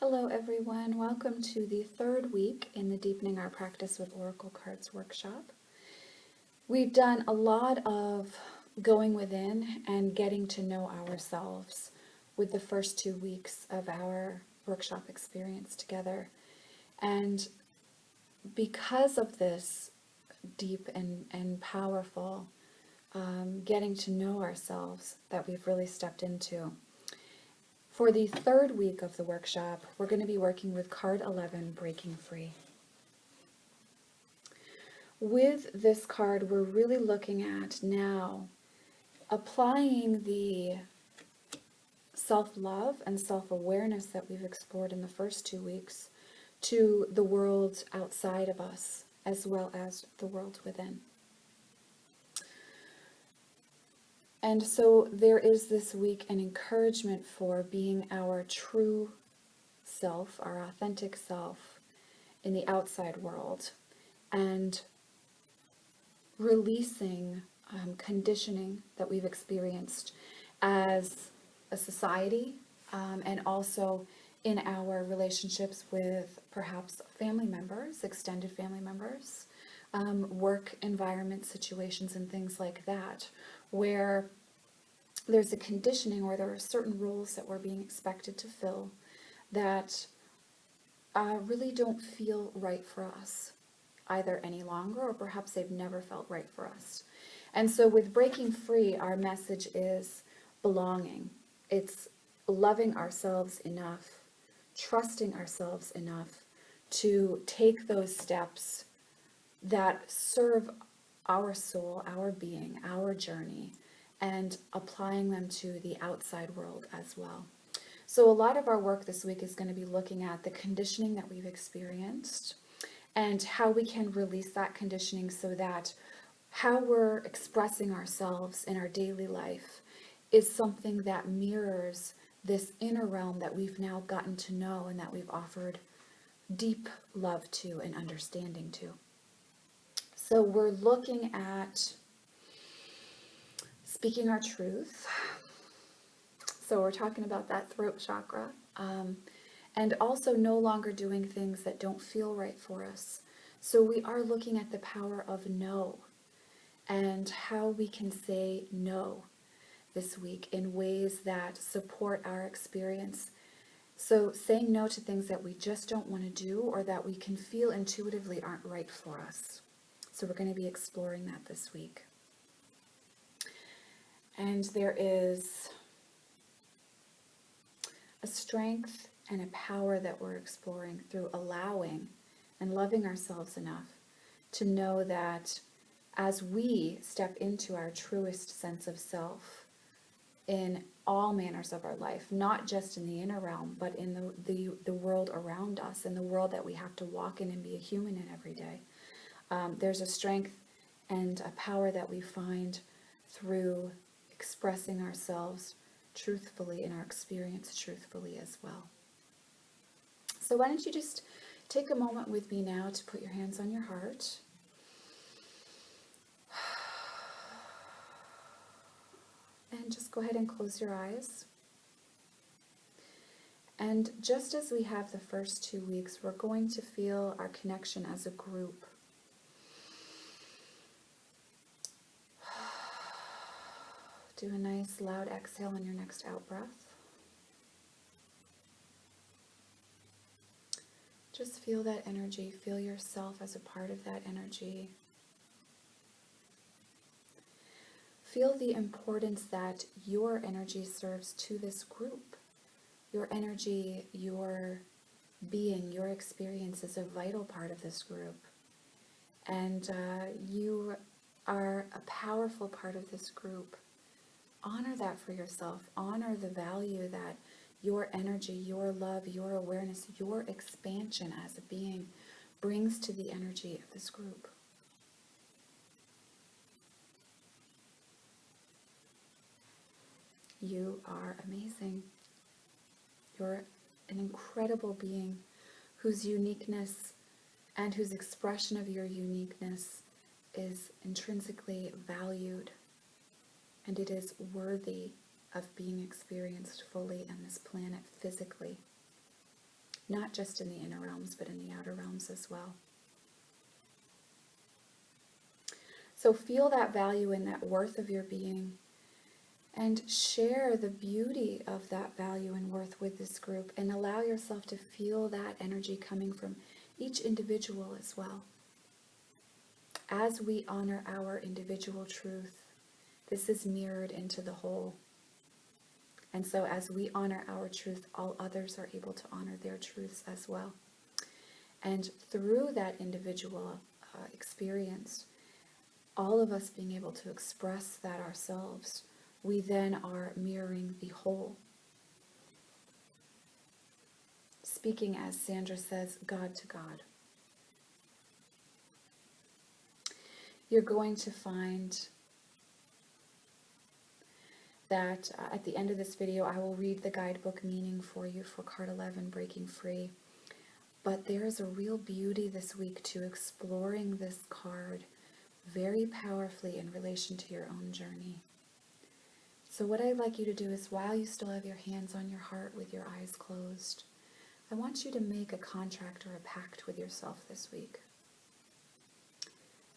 Hello everyone, welcome to the third week in the Deepening Our Practice with Oracle Cards workshop. We've done a lot of going within and getting to know ourselves with the first 2 weeks of our workshop experience together. And because of this deep and powerful getting to know ourselves that we've really stepped into, for the third week of the workshop, we're going to be working with card 11, Breaking Free. With this card, we're really looking at now applying the self-love and self-awareness that we've explored in the first 2 weeks to the world outside of us, as well as the world within. And so there is this week an encouragement for being our true self, our authentic self in the outside world, and releasing conditioning that we've experienced as a society, and also in our relationships with perhaps family members, extended family members, work environment situations and things like that, where there's a conditioning or there are certain roles that we're being expected to fill that really don't feel right for us either any longer, or perhaps they've never felt right for us. And so with Breaking Free, our message is belonging. It's loving ourselves enough, trusting ourselves enough to take those steps that serve our soul, our being, our journey, and applying them to the outside world as well. So a lot of our work this week is going to be looking at the conditioning that we've experienced and how we can release that conditioning so that how we're expressing ourselves in our daily life is something that mirrors this inner realm that we've now gotten to know and that we've offered deep love to and understanding to. So we're looking at speaking our truth. So we're talking about that throat chakra. And also no longer doing things that don't feel right for us. So we are looking at the power of no and how we can say no this week in ways that support our experience. So saying no to things that we just don't want to do or that we can feel intuitively aren't right for us. So we're going to be exploring that this week. And there is a strength and a power that we're exploring through allowing and loving ourselves enough to know that as we step into our truest sense of self in all manners of our life, not just in the inner realm, but in the world around us, in the world that we have to walk in and be a human in every day, there's a strength and a power that we find through expressing ourselves truthfully in our experience truthfully as well. So why don't you just take a moment with me now to put your hands on your heart. And just go ahead and close your eyes. And just as we have the first 2 weeks, we're going to feel our connection as a group. Do a nice loud exhale on your next out breath. Just feel that energy. Feel yourself as a part of that energy. Feel the importance that your energy serves to this group. Your energy, your being, your experience is a vital part of this group. And you are a powerful part of this group. Honor that for yourself. Honor the value that your energy, your love, your awareness, your expansion as a being brings to the energy of this group. You are amazing. You're an incredible being whose uniqueness and whose expression of your uniqueness is intrinsically valued, and it is worthy of being experienced fully on this planet physically. not just in the inner realms, but in the outer realms as well. So feel that value and that worth of your being, and share the beauty of that value and worth with this group, and allow yourself to feel that energy coming from each individual as well. As we honor our individual truth, this is mirrored into the whole. And so as we honor our truth, all others are able to honor their truths as well. And through that individual experience, all of us being able to express that ourselves, we then are mirroring the whole. Speaking, as Sandra says, God to God. You're going to find that at the end of this video, I will read the guidebook meaning for you for card 11, Breaking Free. But there is a real beauty this week to exploring this card very powerfully in relation to your own journey. So what I'd like you to do is, while you still have your hands on your heart with your eyes closed, I want you to make a contract or a pact with yourself this week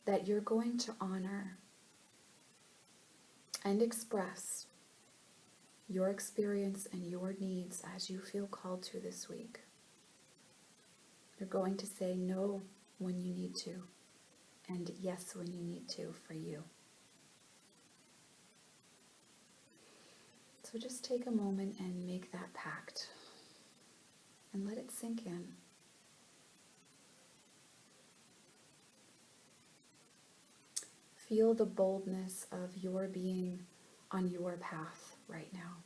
that you're going to honor and express your experience and your needs as you feel called to this week. You're going to say no when you need to, and yes when you need to for you. So just take a moment and make that pact, and let it sink in. Feel the boldness of your being on your path right now.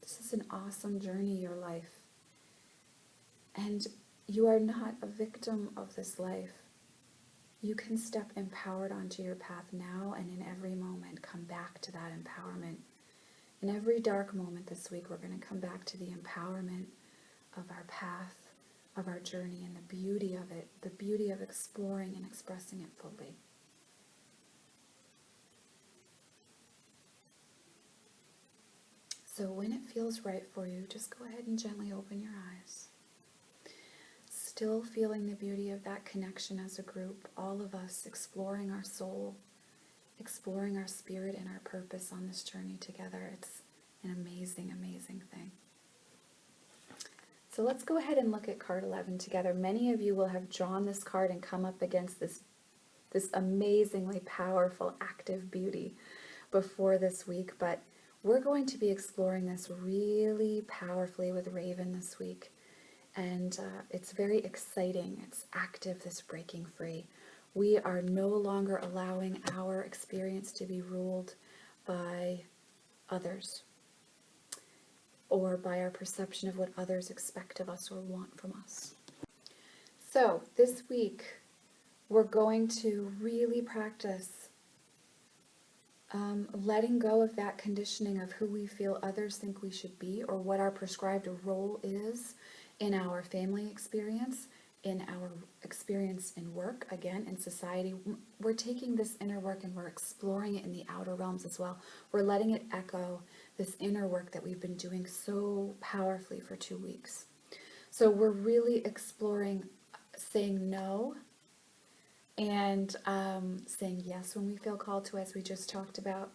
This is an awesome journey, your life. And you are not a victim of this life. You can step empowered onto your path now, and in every moment come back to that empowerment. In every dark moment this week, we're going to come back to the empowerment of our path, of our journey, and the beauty of it, the beauty of exploring and expressing it fully. So when it feels right for you, just go ahead and gently open your eyes. Still feeling the beauty of that connection as a group, all of us exploring our soul, exploring our spirit and our purpose on this journey together. It's an amazing, amazing thing. So let's go ahead and look at card 11 together. Many of you will have drawn this card and come up against this amazingly powerful, active beauty before this week, but we're going to be exploring this really powerfully with Raven this week. And it's very exciting. It's active, this breaking free. We are no longer allowing our experience to be ruled by others, or by our perception of what others expect of us or want from us. So this week, we're going to really practice letting go of that conditioning of who we feel others think we should be, or what our prescribed role is in our family experience, in our experience in work, again, in society. We're taking this inner work and we're exploring it in the outer realms as well. We're letting it echo this inner work that we've been doing so powerfully for 2 weeks. So we're really exploring saying no and saying yes when we feel called to, as we just talked about,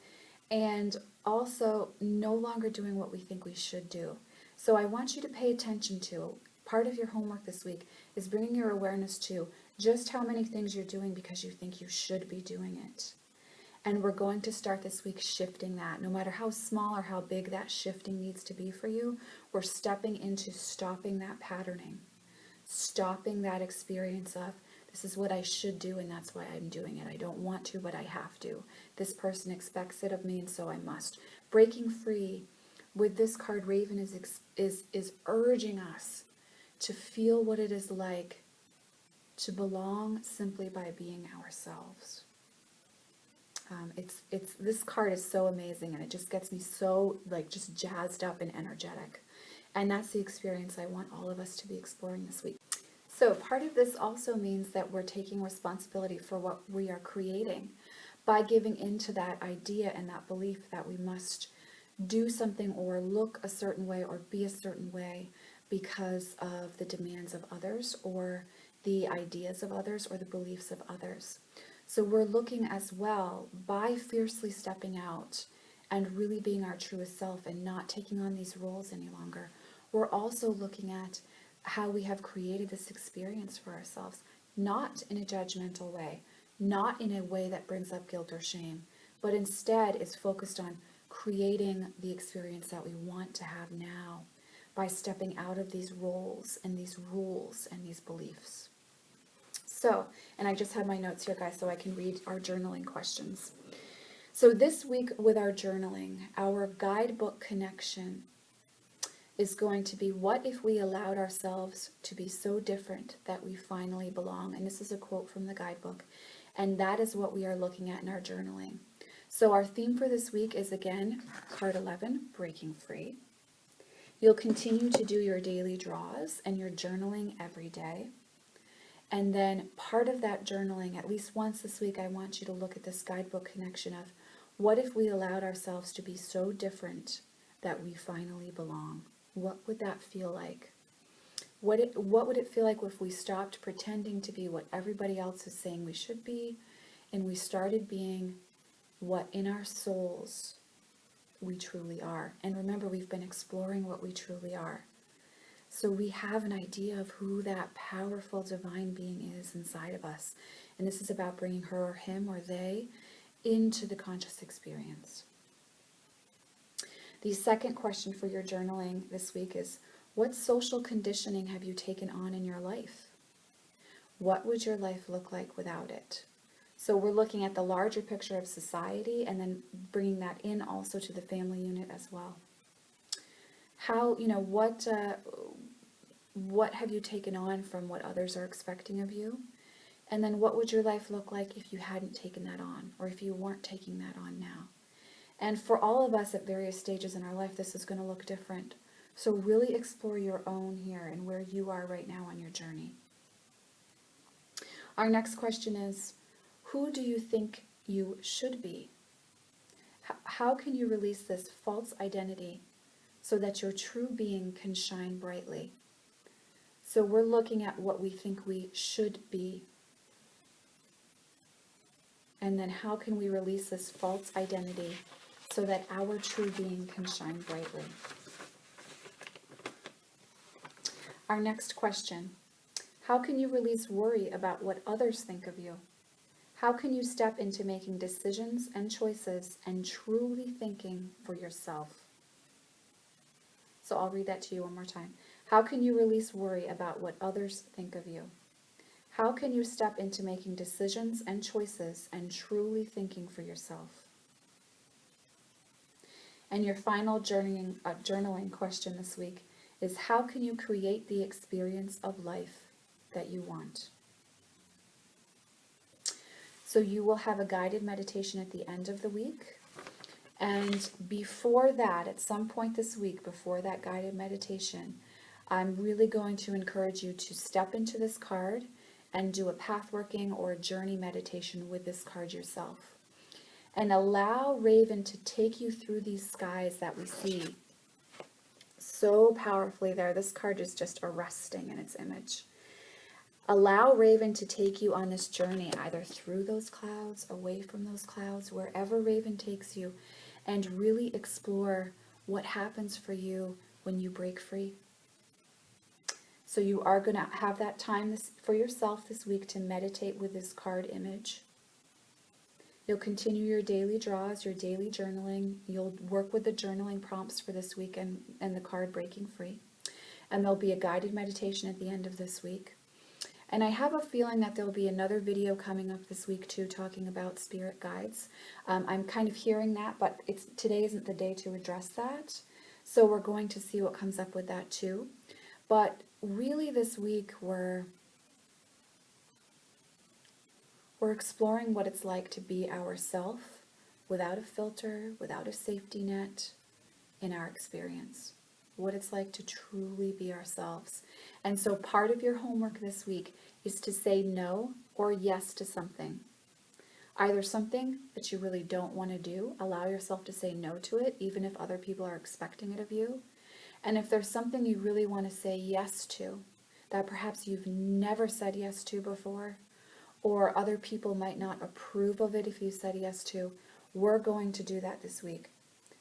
and also no longer doing what we think we should do. So I want you to pay attention to, part of your homework this week is bringing your awareness to just how many things you're doing because you think you should be doing it. And we're going to start this week shifting that. No matter how small or how big that shifting needs to be for you, we're stepping into stopping that patterning, stopping that experience of, this is what I should do and that's why I'm doing it. I don't want to, but I have to. This person expects it of me and so I must. Breaking free with this card, Raven is urging us to feel what it is like to belong simply by being ourselves. This card is so amazing, and it just gets me so just jazzed up and energetic. And that's the experience I want all of us to be exploring this week. So part of this also means that we're taking responsibility for what we are creating by giving into that idea and that belief that we must do something or look a certain way or be a certain way because of the demands of others or the ideas of others or the beliefs of others. So we're looking as well, by fiercely stepping out and really being our truest self and not taking on these roles any longer, we're also looking at how we have created this experience for ourselves, not in a judgmental way, not in a way that brings up guilt or shame, but instead is focused on creating the experience that we want to have now by stepping out of these roles and these rules and these beliefs. So, and I just have my notes here, guys, so I can read our journaling questions. So this week with our journaling, our guidebook connection is going to be, what if we allowed ourselves to be so different that we finally belong? And this is a quote from the guidebook. And that is what we are looking at in our journaling. So our theme for this week is, again, card 11, breaking free. You'll continue to do your daily draws and your journaling every day. And then part of that journaling, at least once this week, I want you to look at this guidebook connection of, what if we allowed ourselves to be so different that we finally belong? What would that feel like? What would it feel like if we stopped pretending to be what everybody else is saying we should be, and we started being what in our souls we truly are? And remember, we've been exploring what we truly are. So we have an idea of who that powerful divine being is inside of us. And this is about bringing her or him or they into the conscious experience. The second question for your journaling this week is, what social conditioning have you taken on in your life? What would your life look like without it? So we're looking at the larger picture of society and then bringing that in also to the family unit as well. How, what have you taken on from what others are expecting of you? And then what would your life look like if you hadn't taken that on, or if you weren't taking that on now? And for all of us at various stages in our life, this is going to look different. So really explore your own here and where you are right now on your journey. Our next question is, who do you think you should be? How can you release this false identity so that your true being can shine brightly? So we're looking at what we think we should be. And then how can we release this false identity so that our true being can shine brightly? Our next question, how can you release worry about what others think of you? How can you step into making decisions and choices and truly thinking for yourself? So I'll read that to you one more time. How can you release worry about what others think of you? How can you step into making decisions and choices and truly thinking for yourself? And your final journaling question this week is, how can you create the experience of life that you want? So you will have a guided meditation at the end of the week. And before that, at some point this week, before that guided meditation, I'm really going to encourage you to step into this card and do a path working or a journey meditation with this card yourself. And allow Raven to take you through these skies that we see so powerfully there. This card is just arresting in its image. Allow Raven to take you on this journey, either through those clouds, away from those clouds, wherever Raven takes you, and really explore what happens for you when you break free. So you are going to have that time for yourself this week to meditate with this card image. You'll continue your daily draws, your daily journaling. You'll work with the journaling prompts for this week and the card breaking free. And there'll be a guided meditation at the end of this week. And I have a feeling that there'll be another video coming up this week too, talking about spirit guides. I'm kind of hearing that, but today isn't the day to address that. So we're going to see what comes up with that too. But really this week we're exploring what it's like to be ourself without a filter, without a safety net in our experience. What it's like to truly be ourselves. And so part of your homework this week is to say no or yes to something. Either something that you really don't want to do, allow yourself to say no to it, even if other people are expecting it of you. And if there's something you really want to say yes to, that perhaps you've never said yes to before, or other people might not approve of it if you said yes to, we're going to do that this week.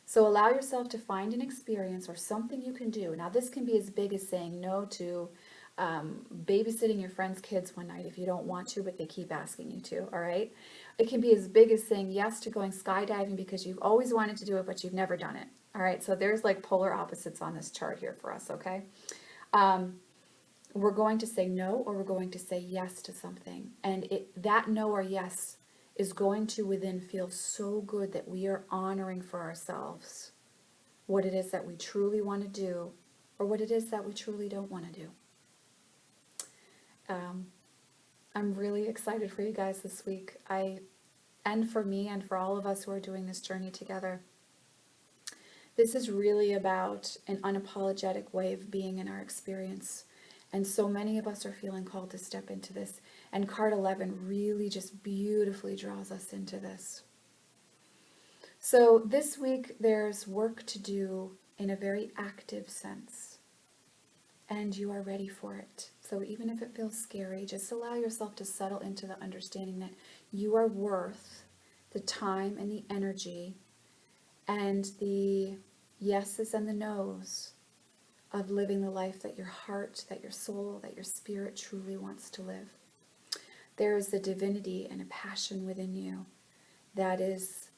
So allow yourself to find an experience or something you can do. Now this can be as big as saying no to babysitting your friend's kids one night if you don't want to, but they keep asking you to, all right? It can be as big as saying yes to going skydiving because you've always wanted to do it, but you've never done it, all right? So there's like polar opposites on this chart here for us, okay? We're going to say no or we're going to say yes to something. And that no or yes is going to within feel so good that we are honoring for ourselves what it is that we truly want to do or what it is that we truly don't want to do. I'm really excited for you guys this week. And for me and for all of us who are doing this journey together. This is really about an unapologetic way of being in our experience. And so many of us are feeling called to step into this. And card 11 really just beautifully draws us into this. So this week there's work to do in a very active sense. And you are ready for it. So even if it feels scary, just allow yourself to settle into the understanding that you are worth the time and the energy and the yeses and the nos of living the life that your heart, that your soul, that your spirit truly wants to live. There is a divinity and a passion within you that is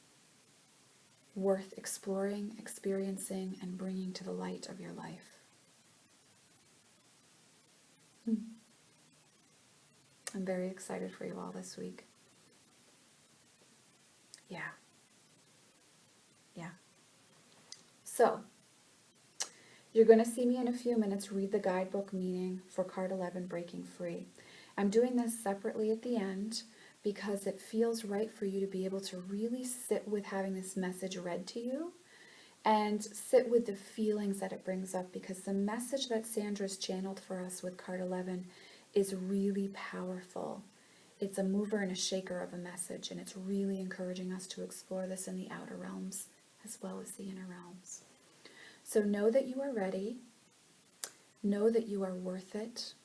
worth exploring, experiencing, and bringing to the light of your life. I'm very excited for you all this week. Yeah. So, you're going to see me in a few minutes read the guidebook meaning for card 11, Breaking Free. I'm doing this separately at the end because it feels right for you to be able to really sit with having this message read to you and sit with the feelings that it brings up, because the message that Sandra's channeled for us with card 11 is really powerful. It's a mover and a shaker of a message, and it's really encouraging us to explore this in the outer realms as well as the inner realms. So know that you are ready, know that you are worth it,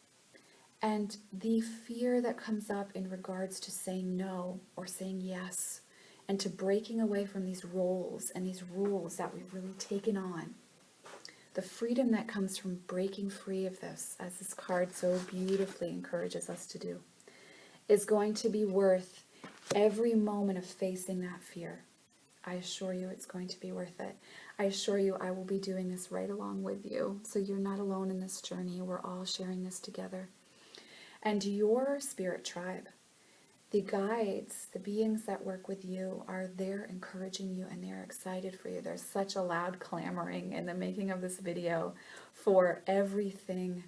and the fear that comes up in regards to saying no or saying yes, and to breaking away from these roles and these rules that we've really taken on, the freedom that comes from breaking free of this, as this card so beautifully encourages us to do, is going to be worth every moment of facing that fear. I assure you it's going to be worth it. I assure you I will be doing this right along with you, so you're not alone in this journey. We're all sharing this together. And your spirit tribe, the guides, the beings that work with you, are there encouraging you, and they're excited for you. There's such a loud clamoring in the making of this video for everything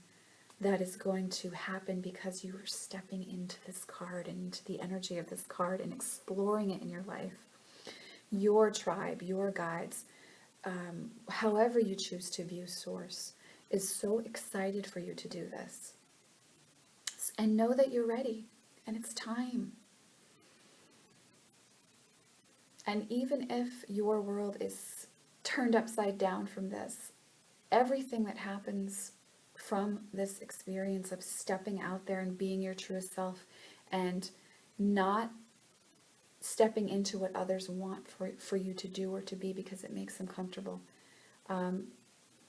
that is going to happen because you are stepping into this card and into the energy of this card and exploring it in your life. Your tribe, your guides, however you choose to view Source, is so excited for you to do this. And know that you're ready, and it's time. And even if your world is turned upside down from this, everything that happens from this experience of stepping out there and being your truest self and not stepping into what others want for you to do or to be because it makes them comfortable.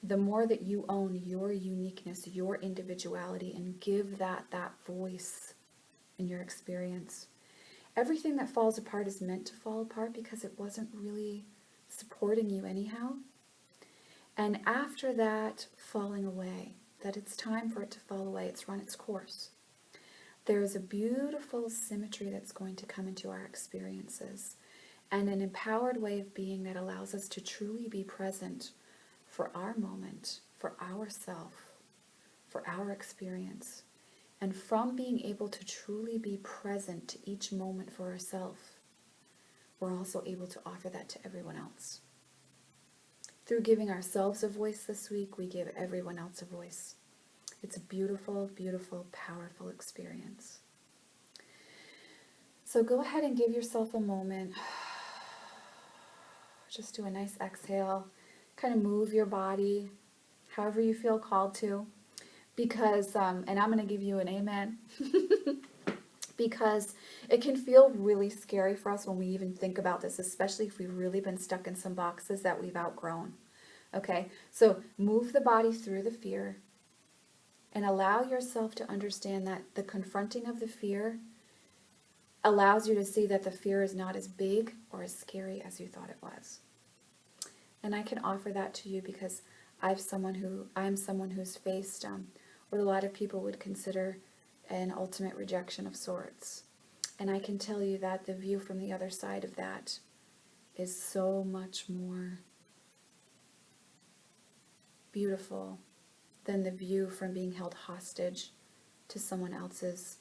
The more that you own your uniqueness, your individuality, and give that voice in your experience, everything that falls apart is meant to fall apart because it wasn't really supporting you anyhow. And after that falling away, that it's time for it to fall away, it's run its course, there is a beautiful symmetry that's going to come into our experiences, and an empowered way of being that allows us to truly be present for our moment, for ourself, for our experience. And from being able to truly be present to each moment for ourselves, we're also able to offer that to everyone else. Through giving ourselves a voice this week, we give everyone else a voice. It's a beautiful, beautiful, powerful experience. So go ahead and give yourself a moment. Just do a nice exhale. Kind of move your body however you feel called to. Because, and I'm going to give you an amen, because it can feel really scary for us when we even think about this, especially if we've really been stuck in some boxes that we've outgrown. Okay, so move the body through the fear and allow yourself to understand that the confronting of the fear allows you to see that the fear is not as big or as scary as you thought it was. And I can offer that to you because I'm someone who's faced what a lot of people would consider an ultimate rejection of sorts. And I can tell you that the view from the other side of that is so much more beautiful than the view from being held hostage to someone else's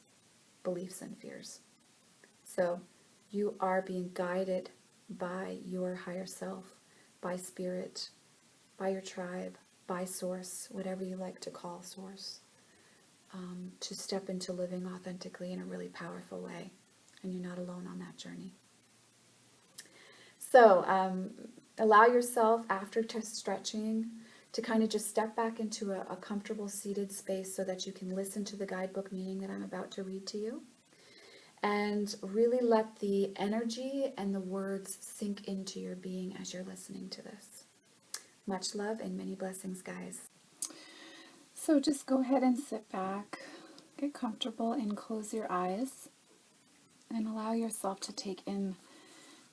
beliefs and fears. So you are being guided by your higher self, by spirit, by your tribe, by source, whatever you like to call source, to step into living authentically in a really powerful way. And you're not alone on that journey. So allow yourself, after stretching, to kind of just step back into a comfortable seated space so that you can listen to the guidebook meaning that I'm about to read to you. And really let the energy and the words sink into your being as you're listening to this. Much love and many blessings, guys. So just go ahead and sit back, get comfortable, and close your eyes. And allow yourself to take in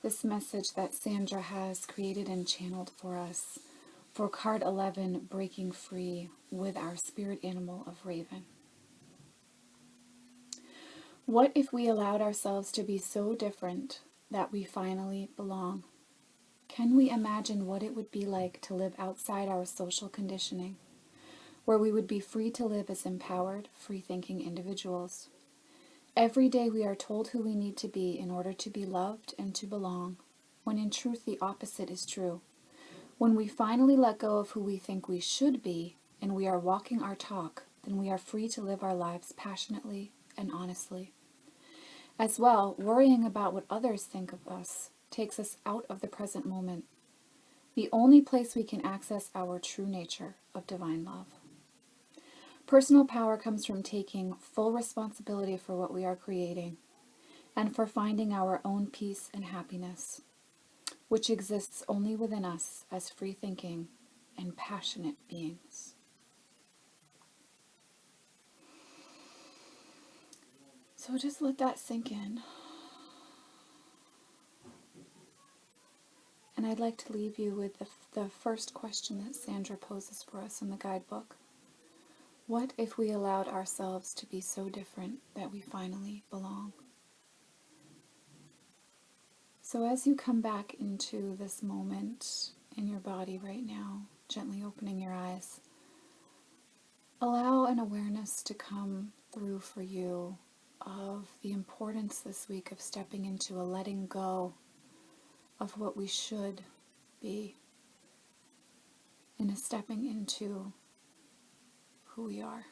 this message that Sandra has created and channeled for us for card 11, Breaking Free with our spirit animal of Raven. What if we allowed ourselves to be so different that we finally belong? Can we imagine what it would be like to live outside our social conditioning, where we would be free to live as empowered, free-thinking individuals? Every day we are told who we need to be in order to be loved and to belong, when in truth the opposite is true. When we finally let go of who we think we should be, and we are walking our talk, then we are free to live our lives passionately and honestly. As well, worrying about what others think of us takes us out of the present moment, the only place we can access our true nature of divine love. Personal power comes from taking full responsibility for what we are creating and for finding our own peace and happiness, which exists only within us as free-thinking and passionate beings. So just let that sink in. And I'd like to leave you with the first question that Sandra poses for us in the guidebook. What if we allowed ourselves to be so different that we finally belong? So as you come back into this moment in your body right now, gently opening your eyes, allow an awareness to come through for you of the importance this week of stepping into a letting go of what we should be, and a stepping into who we are.